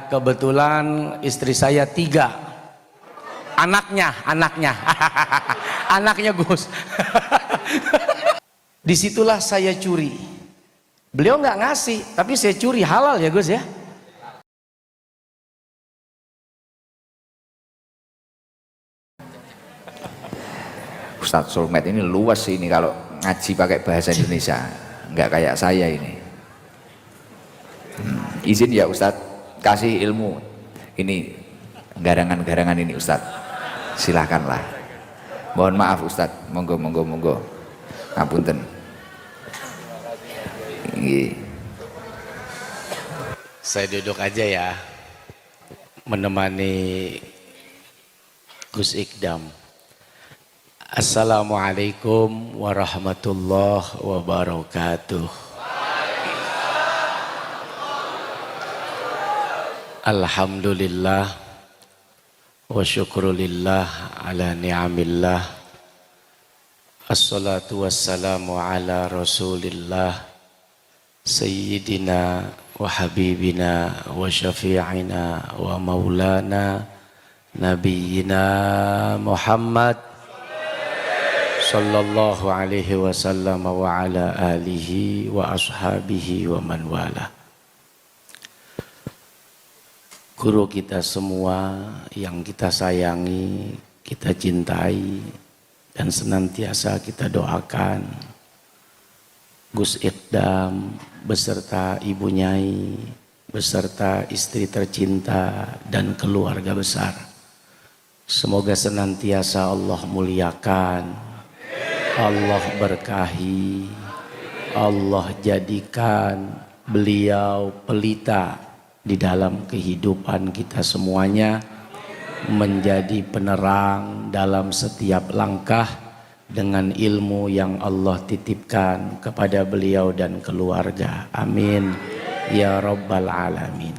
Kebetulan istri saya 3, anaknya anaknya Gus. Disitulah saya curi. Beliau nggak ngasih, tapi saya curi, halal ya Gus ya. Ustadz Sulmet ini luas ini kalau ngaji pakai bahasa Indonesia, nggak kayak saya ini. Izin ya Ustadz, kasih ilmu ini garangan-garangan ini Ustadz, silahkanlah. Mohon maaf Ustadz, monggo ngapunten. Saya duduk aja ya, menemani Gus Ikdam. Assalamualaikum warahmatullahi wabarakatuh. Alhamdulillah wa syukrulillah ala ni'amillah. Assalatu wassalamu ala rasulillah sayyidina wa habibina wa syafi'ina wa maulana nabiyyina Muhammad sallallahu alaihi wasallam wa ala alihi wa ashabihi wa man wala. Guru kita semua yang kita sayangi, kita cintai, dan senantiasa kita doakan, Gus Ikdam beserta Ibu Nyai, beserta istri tercinta dan keluarga besar. Semoga senantiasa Allah muliakan, Allah berkahi, Allah jadikan beliau pelita di dalam kehidupan kita semuanya, menjadi penerang dalam setiap langkah dengan ilmu yang Allah titipkan kepada beliau dan keluarga. Amin ya rabbal alamin.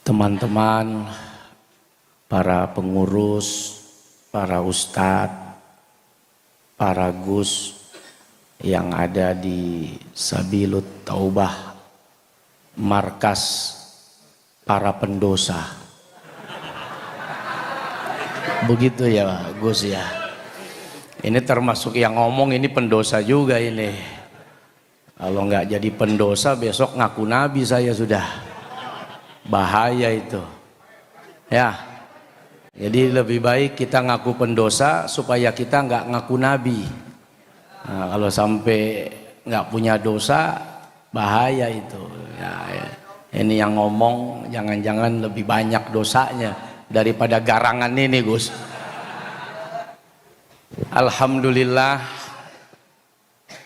Teman-teman, para pengurus, para ustadz, para gus yang ada di Sabilut Taubah, markas para pendosa. Begitu ya Gus ya. Ini termasuk yang ngomong ini pendosa juga ini. Kalau nggak jadi pendosa besok ngaku nabi saya sudah. Bahaya itu. Ya. Jadi lebih baik kita ngaku pendosa supaya kita nggak ngaku nabi. Nah, kalau sampai nggak punya dosa bahaya itu. Ya, ini yang ngomong jangan-jangan lebih banyak dosanya daripada garangan ini Gus. Alhamdulillah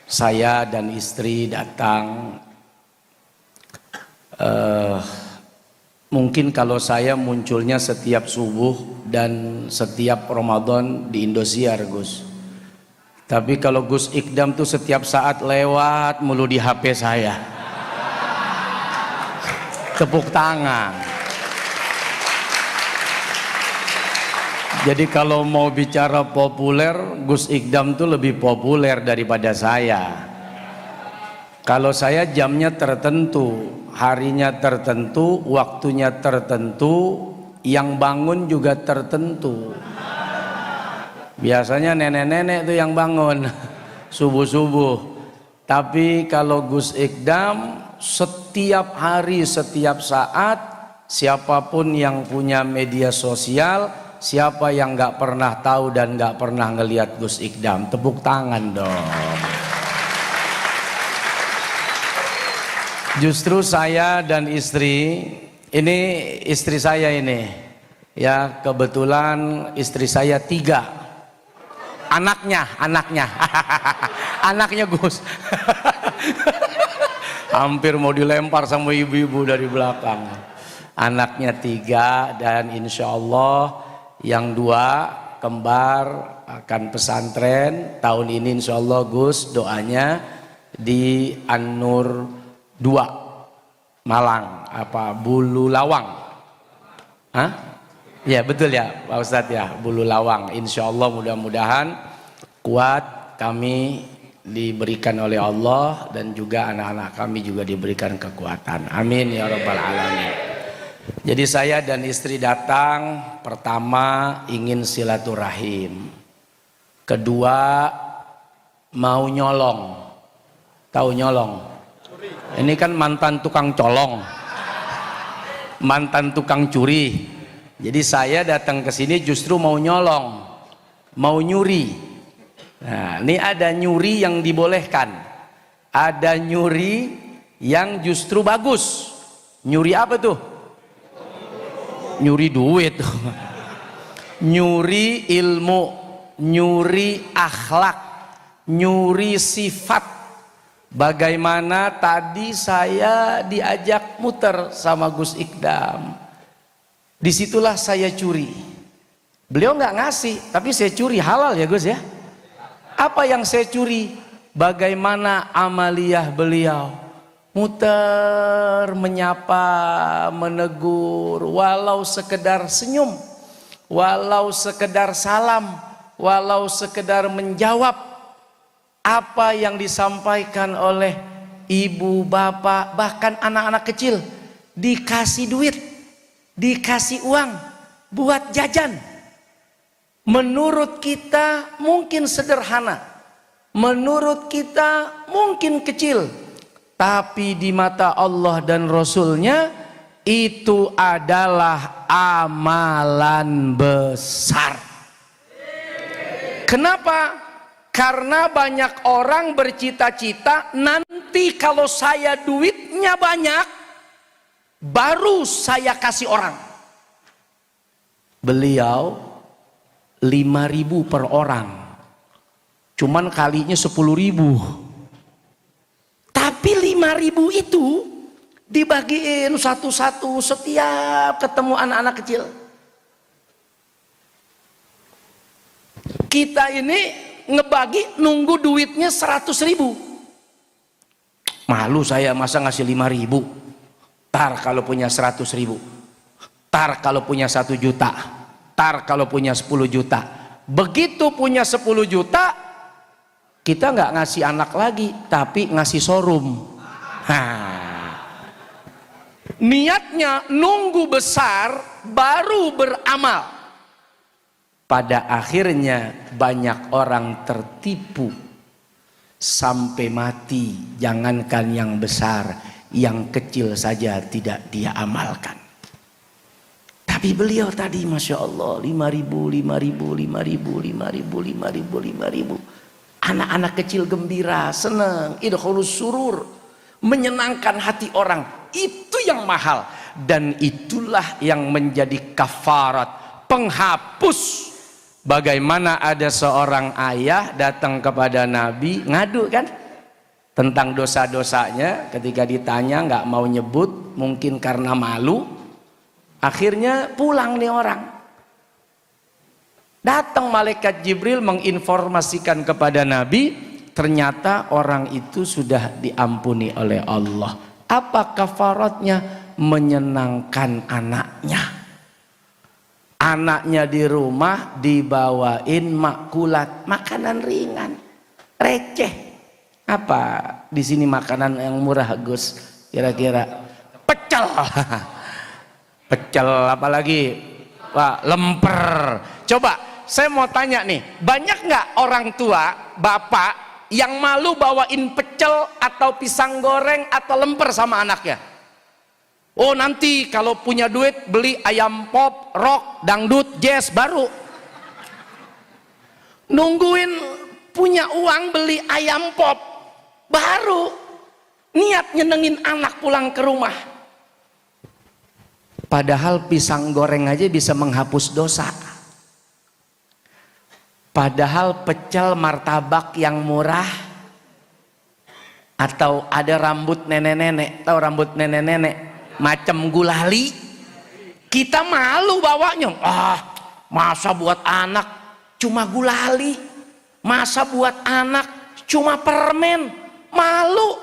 saya dan istri datang. Mungkin kalau saya munculnya setiap subuh dan setiap Ramadan di Indosiar Gus. Tapi kalau Gus Ikdam tuh setiap saat lewat mulu di HP saya. Tepuk tangan. Jadi kalau mau bicara populer, Gus Ikdam tuh lebih populer daripada saya. Kalau saya jamnya tertentu, harinya tertentu, waktunya tertentu, yang bangun juga tertentu. Biasanya nenek-nenek itu yang bangun subuh-subuh. Tapi kalau Gus Ikdam setiap hari, setiap saat, siapapun yang punya media sosial, siapa yang nggak pernah tahu dan nggak pernah ngelihat Gus Ikdam, tepuk tangan dong. Justru saya dan istri, ini istri saya ini, ya kebetulan istri saya 3, anaknya anaknya Gus. Hampir mau dilempar sama ibu-ibu dari belakang. Anaknya 3 dan insya Allah yang 2 kembar akan pesantren tahun ini insya Allah Gus, doanya di An-Nur 2 Malang, apa Bulu Lawang. Hah? Ya betul ya Pak Ustadz ya, Bulu Lawang. Insya Allah mudah-mudahan kuat kami diberikan oleh Allah dan juga anak-anak kami juga diberikan kekuatan. Amin ya rabbal alamin. Jadi saya dan istri datang, pertama ingin silaturahim, kedua mau nyolong. Tahu nyolong? Ini kan mantan tukang colong, mantan tukang curi. Jadi saya datang ke sini justru mau nyolong, mau nyuri. Nah, ini ada nyuri yang dibolehkan, ada nyuri yang justru bagus. Nyuri apa tuh? Nyuri duit, nyuri ilmu, nyuri akhlak, nyuri sifat. Bagaimana tadi saya diajak muter sama Gus Ikdam. Disitulah saya curi. Beliau nggak ngasih, tapi saya curi. Halal ya Gus ya. Apa yang saya curi? Bagaimana amaliyah beliau, muter, menyapa, menegur, walau sekedar senyum, walau sekedar salam, walau sekedar menjawab apa yang disampaikan oleh ibu, bapak, bahkan anak-anak kecil. Dikasih duit, dikasih uang buat jajan. Menurut kita mungkin sederhana, menurut kita mungkin kecil, tapi di mata Allah dan Rasulnya itu adalah amalan besar. Kenapa? Karena banyak orang bercita-cita nanti kalau saya duitnya banyak baru saya kasih orang. Beliau 5.000 per orang, cuman kalinya 10.000. Tapi 5.000 itu dibagiin satu-satu setiap ketemu anak-anak kecil. Kita ini ngebagi nunggu duitnya 100.000. Malu saya masa ngasih 5.000. Tar kalau punya 100.000, tar kalau punya 1 juta, tar kalau punya 10 juta. Begitu punya 10 juta, kita nggak ngasih anak lagi, tapi ngasih showroom. Niatnya nunggu besar baru beramal. Pada akhirnya banyak orang tertipu sampai mati. Jangankan yang besar, yang kecil saja tidak dia amalkan. Tapi beliau tadi Masya Allah 5.000, 5.000, 5.000, 5.000, 5.000, 5.000. Anak-anak kecil gembira, senang, idkhulus surur, menyenangkan hati orang. Itu yang mahal. Dan itulah yang menjadi kafarat, penghapus. Bagaimana ada seorang ayah datang kepada Nabi ngadu kan tentang dosa-dosanya, ketika ditanya nggak mau nyebut, mungkin karena malu. Akhirnya pulang nih orang. Datang malaikat Jibril menginformasikan kepada Nabi, ternyata orang itu sudah diampuni oleh Allah. Apa kafaratnya? Menyenangkan anaknya. Anaknya di rumah dibawain makulat, makanan ringan, receh. Apa di sini makanan yang murah Gus? Kira-kira pecel, pecel apalagi Pak, lemper. Coba saya mau tanya nih, banyak nggak orang tua, bapak yang malu bawain pecel atau pisang goreng atau lemper sama anaknya? Oh nanti kalau punya duit beli ayam pop, rock, dangdut, jazz baru. Nungguin punya uang beli ayam pop baru. Niat nyenengin anak pulang ke rumah. Padahal pisang goreng aja bisa menghapus dosa. Padahal pecel martabak yang murah. Atau ada rambut nenek-nenek, tahu rambut nenek-nenek? Macam gulali, kita malu bawanya. Masa buat anak cuma gulali, masa buat anak cuma permen, malu.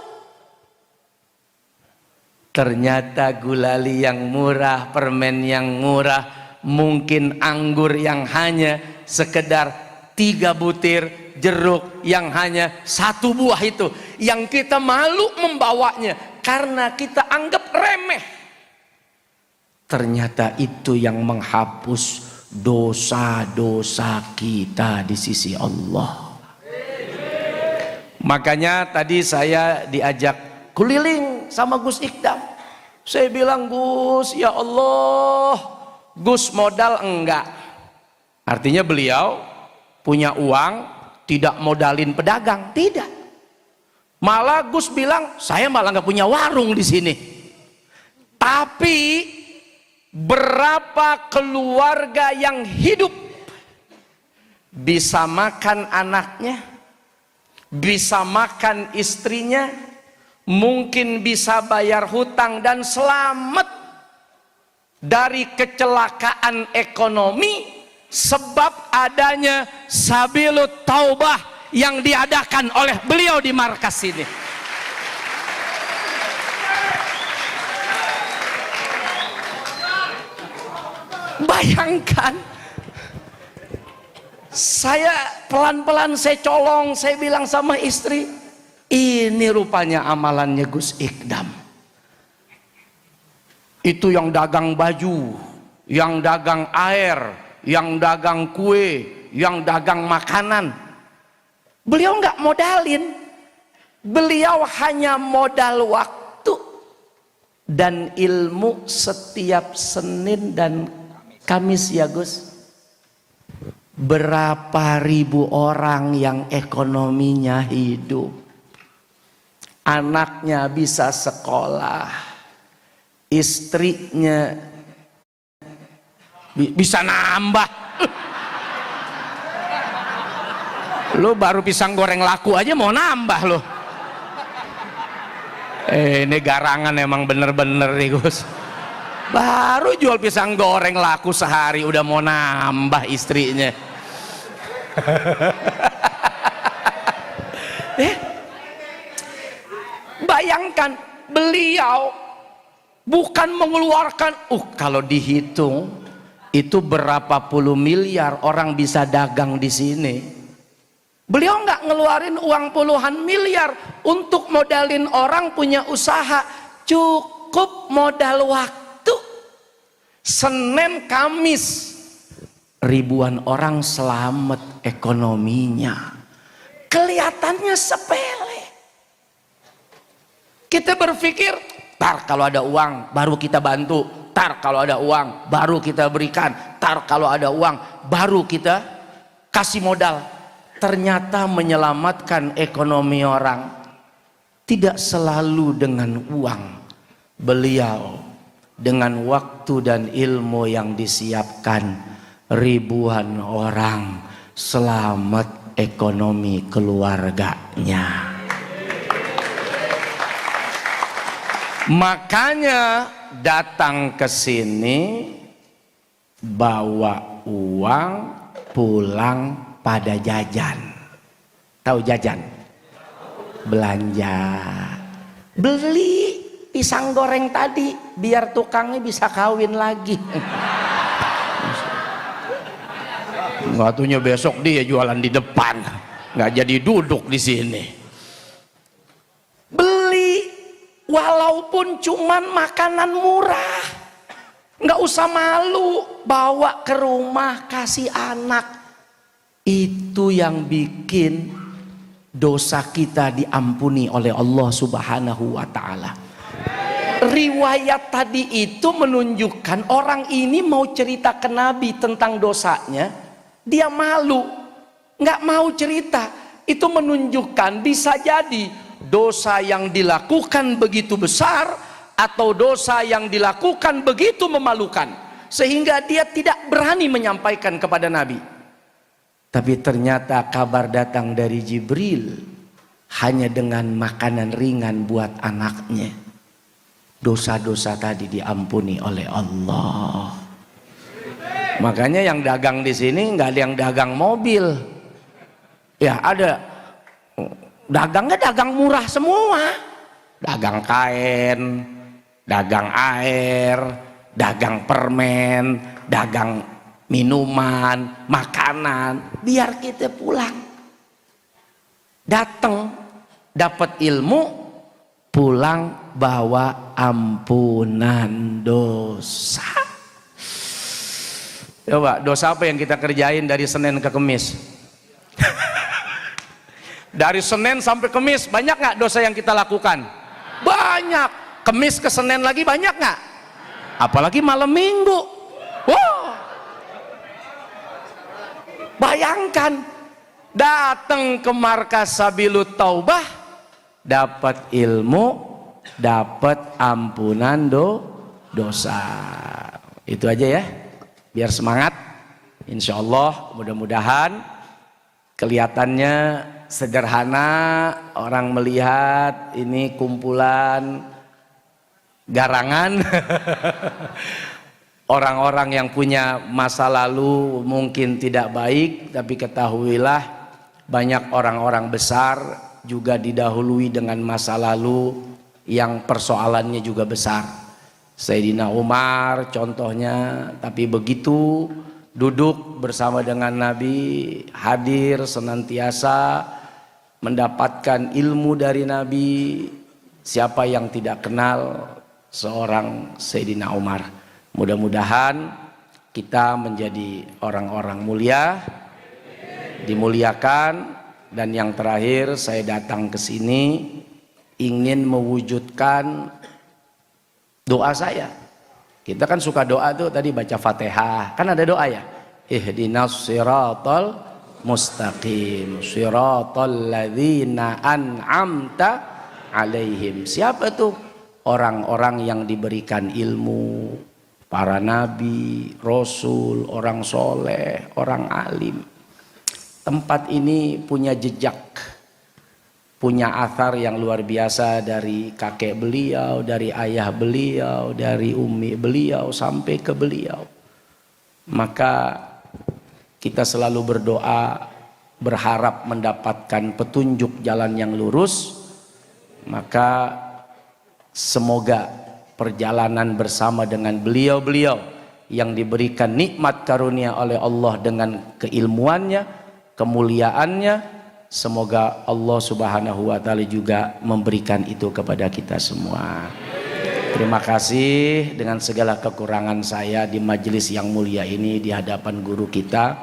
Ternyata gulali yang murah, permen yang murah, mungkin anggur yang hanya sekedar 3 butir jeruk yang hanya satu buah itu, yang kita malu membawanya karena kita anggap remeh. Ternyata itu yang menghapus dosa-dosa kita di sisi Allah. Makanya tadi saya diajak keliling sama Gus Ikdam. Saya bilang, Gus, ya Allah, Gus modal enggak. Artinya beliau punya uang, tidak modalin pedagang, tidak. Malah Gus bilang, saya malah nggak punya warung di sini. Tapi berapa keluarga yang hidup bisa makan anaknya, bisa makan istrinya, mungkin bisa bayar hutang dan selamat dari kecelakaan ekonomi sebab adanya Sabilut Taubah yang diadakan oleh beliau di markas ini. Bayangkan, saya pelan-pelan saya colong, saya bilang sama istri, ini rupanya amalannya Gus Ikdam. Itu yang dagang baju, yang dagang air, yang dagang kue, yang dagang makanan. Beliau nggak modalin, beliau hanya modal waktu dan ilmu setiap Senin dan Kamis ya Gus. Berapa ribu orang yang ekonominya hidup, anaknya bisa sekolah, istrinya bisa nambah. Lo baru pisang goreng laku aja mau nambah lo. Ini garangan emang bener-bener nih Gus. Baru jual pisang goreng laku sehari udah mau nambah istrinya. Bayangkan, beliau bukan mengeluarkan kalau dihitung itu berapa puluh miliar orang bisa dagang di sini. Beliau nggak ngeluarin uang puluhan miliar untuk modalin orang punya usaha, cukup modal waktu. Senin Kamis ribuan orang selamat ekonominya. Kelihatannya sepele. Kita berpikir, tar kalau ada uang baru kita bantu, tar kalau ada uang baru kita berikan, tar kalau ada uang baru kita kasih modal. Ternyata menyelamatkan ekonomi orang tidak selalu dengan uang. Beliau dengan waktu dan ilmu yang disiapkan, ribuan orang selamat ekonomi keluarganya. Makanya datang ke sini bawa uang, pulang pada jajan. Tahu jajan? Belanja. Beli pisang goreng tadi biar tukangnya bisa kawin lagi. Waktunya besok dia jualan di depan, nggak jadi duduk di sini. Beli walaupun cuman makanan murah, nggak usah malu, bawa ke rumah kasih anak. Itu yang bikin dosa kita diampuni oleh Allah Subhanahu wa Ta'ala. Riwayat tadi itu menunjukkan orang ini mau cerita ke Nabi tentang dosanya, dia malu, nggak mau cerita. Itu menunjukkan bisa jadi dosa yang dilakukan begitu besar atau dosa yang dilakukan begitu memalukan sehingga dia tidak berani menyampaikan kepada Nabi. Tapi ternyata kabar datang dari Jibril hanya dengan makanan ringan buat anaknya. Dosa-dosa tadi diampuni oleh Allah. Makanya yang dagang di sini nggak ada yang dagang mobil. Ya ada dagangnya dagang murah semua. Dagang kain, dagang air, dagang permen, dagang minuman, makanan, biar kita pulang. datang dapat ilmu, pulang bawa ampunan dosa. Coba, dosa apa yang kita kerjain dari Senin ke Kemis? Dari Senin sampai Kemis, banyak nggak dosa yang kita lakukan? Banyak. Kemis ke Senin lagi banyak nggak? Apalagi malam Minggu. Wow. Bayangkan, datang ke markas Sabilut Taubah, dapat ilmu, dapat ampunan dosa. Itu aja ya. Biar semangat, insya Allah. Mudah-mudahan kelihatannya sederhana, orang melihat ini kumpulan garangan orang-orang yang punya masa lalu mungkin tidak baik, tapi ketahuilah banyak orang-orang besar juga didahului dengan masa lalu yang persoalannya juga besar. Sayyidina Umar contohnya, tapi begitu duduk bersama dengan Nabi, hadir senantiasa mendapatkan ilmu dari Nabi. Siapa yang tidak kenal seorang Sayyidina Umar? Mudah-mudahan kita menjadi orang-orang mulia, dimuliakan. Dan yang terakhir, saya datang ke sini ingin mewujudkan doa saya. Kita kan suka doa tuh, tadi baca Fatihah, kan ada doa ya. Ihdinas siratal mustaqim, siratal ladzina an'amta alaihim. Siapa tuh? Orang-orang yang diberikan ilmu, para nabi, rasul, orang soleh, orang alim. Tempat ini punya jejak, punya athar yang luar biasa dari kakek beliau, dari ayah beliau, dari umi beliau sampai ke beliau. Maka kita selalu berdoa, berharap mendapatkan petunjuk jalan yang lurus. Maka semoga perjalanan bersama dengan beliau-beliau yang diberikan nikmat karunia oleh Allah dengan keilmuannya, kemuliaannya, semoga Allah Subhanahu wa Ta'ala juga memberikan itu kepada kita semua. Terima kasih. Dengan segala kekurangan saya di majelis yang mulia ini, di hadapan guru kita,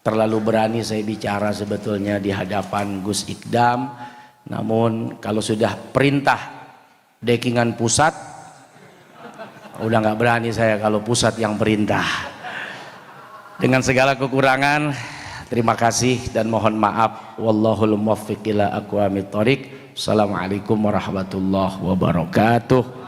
terlalu berani saya bicara sebetulnya di hadapan Gus Ikdam. Namun kalau sudah perintah dekingan pusat, udah nggak berani saya kalau pusat yang perintah. Dengan segala kekurangan, terima kasih dan mohon maaf. Wallahul muwaffiq ila aqwamit thoriq. Assalamualaikum warahmatullahi wabarakatuh.